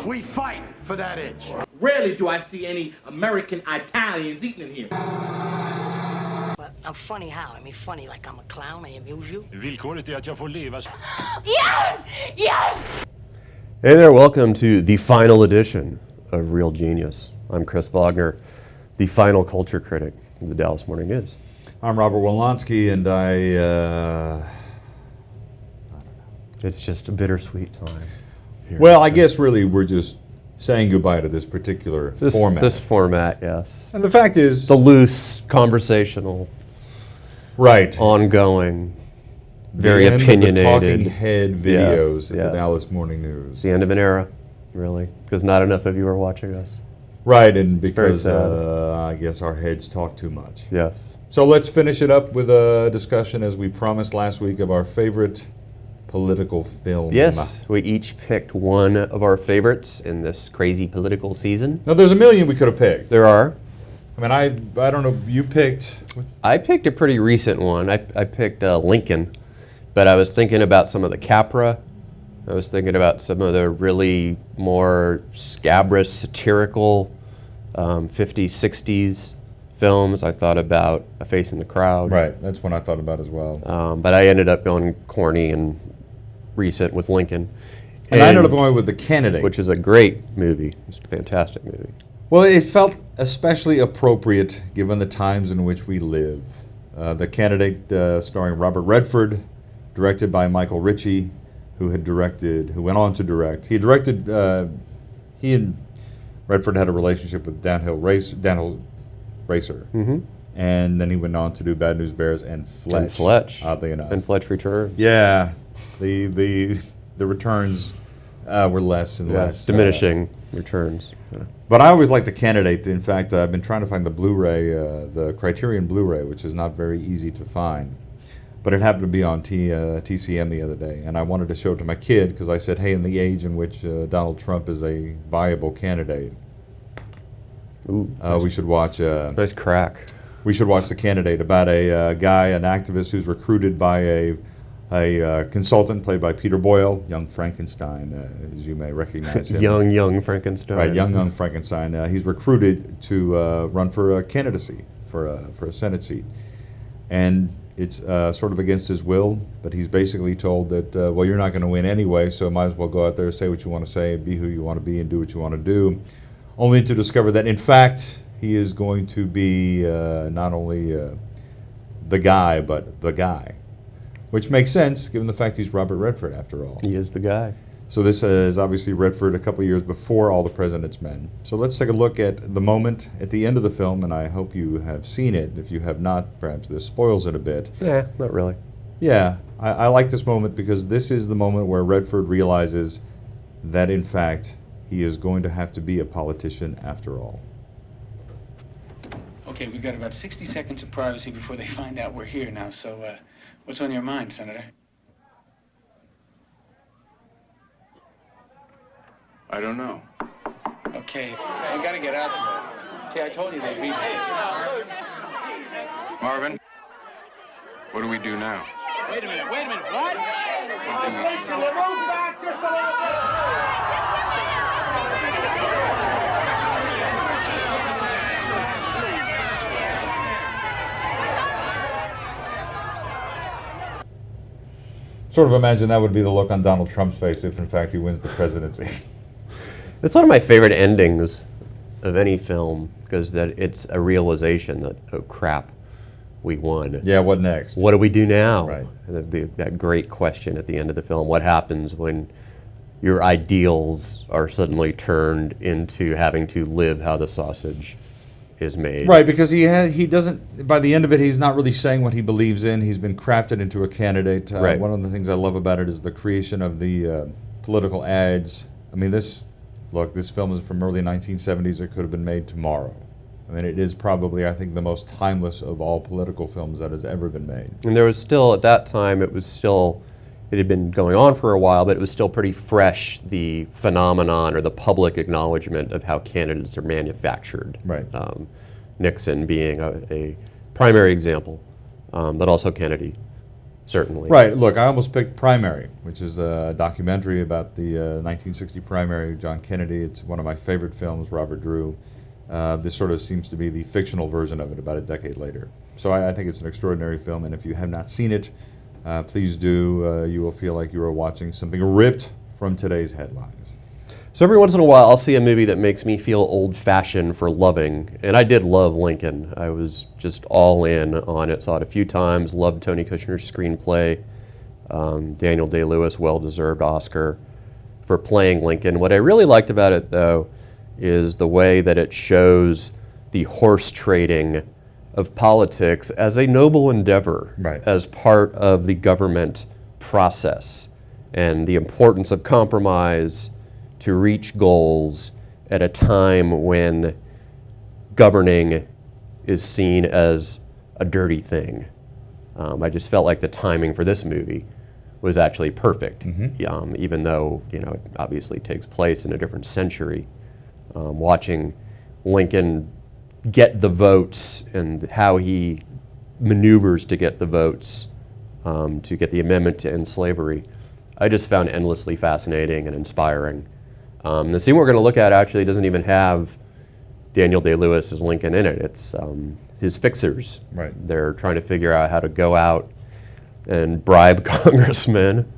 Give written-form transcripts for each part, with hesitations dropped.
We fight for that itch. Rarely do I see any American Italians eating in here. But I'm funny how? I mean funny like I'm a clown, I amuse you? Villkoret är att jag får leva. Yes! Yes! Hey there, welcome to the final edition of Real Genius. I'm Chris Vognar, the final culture critic of the Dallas Morning News. I'm Robert Wilonsky, and I don't know. It's just a bittersweet time here. Well, I guess really we're just saying goodbye to this particular format. This format, yes. And the fact is... The loose, conversational, right, ongoing, very the end opinionated. Of the talking head videos at yes. the Dallas Morning News. It's the end of an era, really, because not enough of you are watching us. Right, and because very I guess our heads talk too much. Yes. So let's finish it up with a discussion, as we promised last week, of our favorite political film. Yes, we each picked one of our favorites in this crazy political season. Now, there's a million we could have picked. There are. I mean, I don't know, you picked... I picked a pretty recent one. I picked Lincoln, but I was thinking about some of the Capra. I was thinking about some of the really more scabrous, satirical 50s, 60s films. I thought about A Face in the Crowd. Right, that's one I thought about as well. But I ended up going corny and recent with Lincoln. And I ended up going with The Candidate. Which is a great movie. It's a fantastic movie. Well, it felt especially appropriate given the times in which we live. The Candidate, starring Robert Redford, directed by Michael Ritchie, who went on to direct. He and Redford had a relationship with Downhill Racer, Mm-hmm. and then he went on to do Bad News Bears and Fletch. Oddly enough. And Fletch Returns. Yeah, the returns were less and less. Diminishing returns. Yeah. But I always liked The Candidate. In fact, I've been trying to find the Blu-ray, the Criterion Blu-ray, which is not very easy to find. But it happened to be on TCM the other day, and I wanted to show it to my kid because I said, hey, in the age in which Donald Trump is a viable candidate, we should watch... nice crack. We should watch The Candidate, about a guy, an activist who's recruited by a consultant played by Peter Boyle, young Frankenstein, as you may recognize him. young Frankenstein. Right, young Frankenstein. He's recruited to run for a candidacy for a Senate seat. And it's sort of against his will, but he's basically told that, well, you're not going to win anyway, so might as well go out there, say what you want to say, be who you want to be, and do what you want to do. Only to discover that, in fact, he is going to be not only the guy, but the guy. Which makes sense, given the fact he's Robert Redford, after all. He is the guy. So this is obviously Redford a couple of years before All the President's Men. So let's take a look at the moment at the end of the film, and I hope you have seen it. If you have not, perhaps this spoils it a bit. Yeah, not really. Yeah, I like this moment because this is the moment where Redford realizes that, in fact, he is going to have to be a politician after all. Okay, we've got about 60 seconds of privacy before they find out we're here now, so what's on your mind, Senator? I don't know. Okay, I gotta get out there. See, I told you they'd be there. Marvin, what do we do now? Wait a minute, what? Sort of imagine that would be the look on Donald Trump's face if, in fact, he wins the presidency. It's one of my favorite endings of any film because that it's a realization that, oh crap, we won. Yeah, what next? What do we do now? Right. And that great question at the end of the film, what happens when your ideals are suddenly turned into having to live how the sausage is made? Right, because he doesn't, by the end of it, he's not really saying what he believes in. He's been crafted into a candidate. Right. One of the things I love about it is the creation of the political ads. I mean, this film is from early 1970s. It could have been made tomorrow. I mean, it is probably, I think, the most timeless of all political films that has ever been made. And there was still, at that time, it had been going on for a while, but it was still pretty fresh, the phenomenon or the public acknowledgement of how candidates are manufactured. Right. Nixon being a primary example, but also Kennedy. certainly. Right. Look, I almost picked Primary, which is a documentary about the 1960 primary of John Kennedy. It's one of my favorite films, Robert Drew. This sort of seems to be the fictional version of it about a decade later. So I think it's an extraordinary film, and if you have not seen it, please do. You will feel like you are watching something ripped from today's headlines. So every once in a while, I'll see a movie that makes me feel old-fashioned for loving, and I did love Lincoln. I was just all in on it. Saw it a few times. Loved Tony Kushner's screenplay. Daniel Day-Lewis, well-deserved Oscar for playing Lincoln. What I really liked about it, though, is the way that it shows the horse trading of politics as a noble endeavor, Right. as part of the government process, and the importance of compromise to reach goals at a time when governing is seen as a dirty thing. I just felt like the timing for this movie was actually perfect, even though it obviously takes place in a different century. Watching Lincoln get the votes and how he maneuvers to get the votes to get the amendment to end slavery, I just found endlessly fascinating and inspiring. The scene we're going to look at actually doesn't even have Daniel Day-Lewis as Lincoln in it. It's his fixers. Right. They're trying to figure out how to go out and bribe congressmen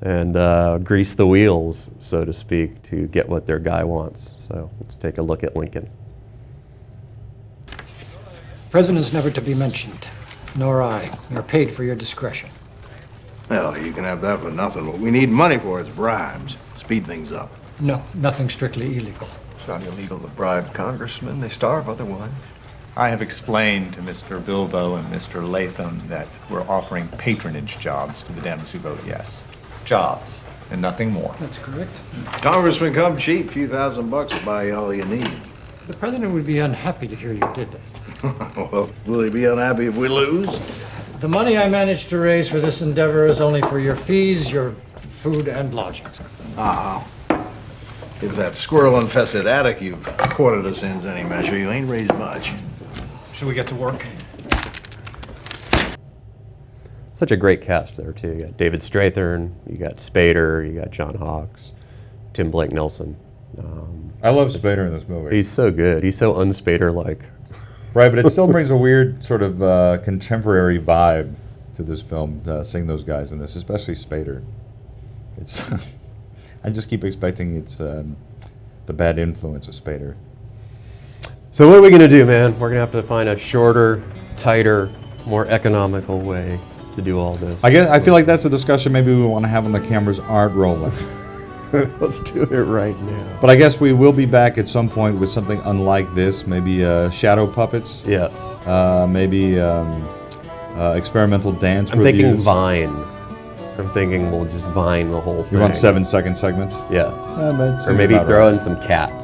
and grease the wheels, so to speak, to get what their guy wants. So let's take a look at Lincoln. President's never to be mentioned, nor I. You're paid for your discretion. Well, you can have that for nothing. What we need money for is bribes. Speed things up. No, nothing strictly illegal. It's not illegal to bribe congressmen. They starve otherwise. I have explained to Mr. Bilbo and Mr. Latham that we're offering patronage jobs to the Dems who vote yes. Jobs, and nothing more. That's correct. Congressman come cheap, few $1,000 will buy you all you need. The president would be unhappy to hear you did that. Well, will he be unhappy if we lose? The money I managed to raise for this endeavor is only for your fees, your food, and lodging. If that squirrel-infested attic you've quartered us in's any measure, you ain't raised much. Should we get to work? Such a great cast there, too. You got David Strathern, you got Spader, you got John Hawkes, Tim Blake Nelson. I love Spader in this movie. He's so good. He's so un-Spader-like. Right, but it still brings a weird sort of contemporary vibe to this film, seeing those guys in this, especially Spader. It's I just keep expecting it's the bad influence of Spader. So what are we going to do, man? We're going to have to find a shorter, tighter, more economical way to do all this. I feel like that's a discussion maybe we want to have when the cameras aren't rolling. Let's do it right now. But I guess we will be back at some point with something unlike this, maybe shadow puppets. Yes. Maybe experimental dance I'm reviews. thinking Vine. I'm thinking we'll just Vine the whole thing. You want 7-second segments? Yes. Or Or maybe throw in some cats.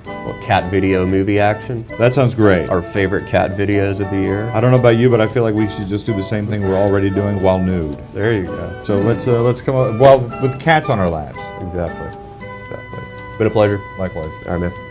Well, cat video movie action. That sounds great. Our favorite cat videos of the year. I don't know about you, but I feel like we should just do the same thing we're already doing while nude. There you go. So let's come up with cats on our laps. Exactly. It's been a pleasure. Likewise. All right, man.